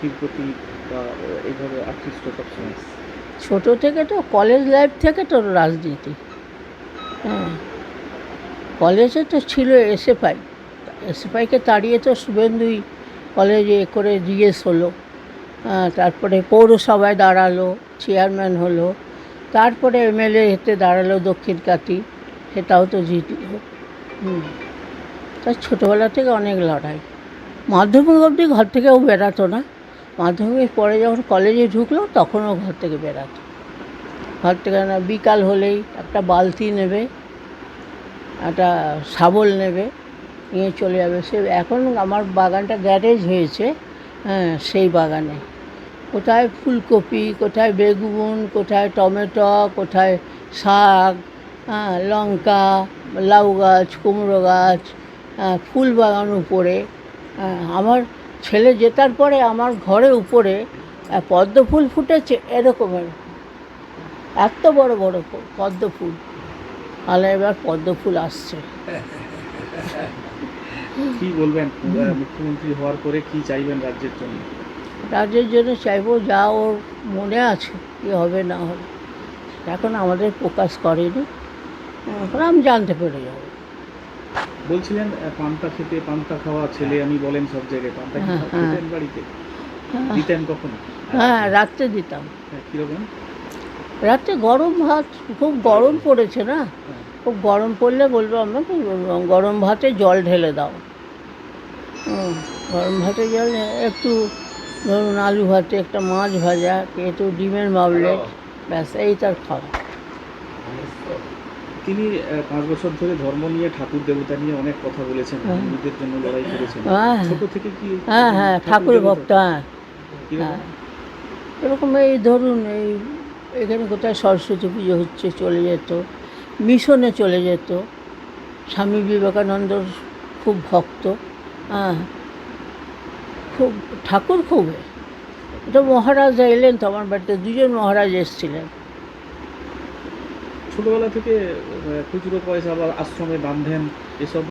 জাতির প্রতি বা এইভাবে আকৃষ্ট সবসময়? ছোটো থেকে তো কলেজ লাইফ থেকে তো রাজনীতি। হ্যাঁ, কলেজে তো ছিল এসএফআই। এসএফআইকে তাড়িয়ে তো শুভেন্দুই কলেজে করে জিএস হলো। তারপরে পৌরসভায় দাঁড়ালো, চেয়ারম্যান হলো, তারপরে এমএলএ হতে দাঁড়ালো দক্ষিণকাতি, সেটাও তো জিতলো। তাই ছোটোবেলা থেকে অনেক লড়াই। মাধ্যমিক অবধি ঘর থেকেও বেরাতো না। মাধ্যমিক পরে যখন কলেজে ঢুকলো তখনও ঘর থেকে বেরাতো। ঘর থেকে না, বিকাল হলেই একটা বালতি নেবে, একটা শাবল নেবে, নিয়ে চলে যাবে। সে এখন আমার বাগানটা গ্যারেজ হয়েছে, হ্যাঁ, সেই বাগানে কোথায় ফুলকপি, কোথায় বেগুন, কোথায় টমেটো, কোথায় শাক, লঙ্কা, লাউ গাছ, কুমড়ো গাছ, ফুল বাগান উপরে। আমার ছেলে জেতার পরে আমার ঘরে উপরে পদ্ম ফুল ফুটেছে এরকমের, এত বড় বড় পদ্ম ফুল। তাহলে এবার পদ্ম ফুল আসছে। কি বলবেন মুখ্যমন্ত্রী হওয়ার পরে কি চাইবেন রাজ্যের জন্য? রাজ্যের জন্য চাইবো যা ওর মনে আছে কী হবে না হবে, এখন আমাদের প্রকাশ করেনি, এখন আমি জানতে পেরে যাব। বলছিলেন পান্তা খেতে, পান্তা খাওয়া ছেলে আমি বলেন সব জায়গায়, পান্তা কি খেতেন বাড়িতে? দিতেন কখনো? হ্যাঁ, রাত্রে দিতাম। কীরকম? রাত্রে গরম ভাত, খুব গরম পড়েছে না, খুব গরম পড়লে বলবো আমাকে গরম ভাতে জল ঢেলে দাও। গরম ভাতে জল একটু, ধরুন আলু ভাতে একটা মাছ ভাজা, একটু ডিমের মামলেট, ব্যাস এই তার খাওয়া। তিনি 5 বছর ধরে ধর্ম নিয়ে, ঠাকুর দেবতা নিয়ে অনেক কথা বলেছেন, হিন্দুদের জন্য লড়াই করেছেন। ছোট থেকে কি? হ্যাঁ, ঠাকুর ভক্ত। হ্যাঁ, এরকম এই ধরুন এখানে কোথায় সরস্বতী পুজো হচ্ছে চলে যেত, মিশনে চলে যেত। স্বামী বিবেকানন্দর খুব ভক্ত। খুব ঠাকুর খুব। এটা মহারাজ এলেন তো আমার বাড়িতে, 2জন মহারাজ এসেছিলেন। ছোটবেলা থেকে খুচরো পয়সা বা আশ্রমে বাঁধেন এসব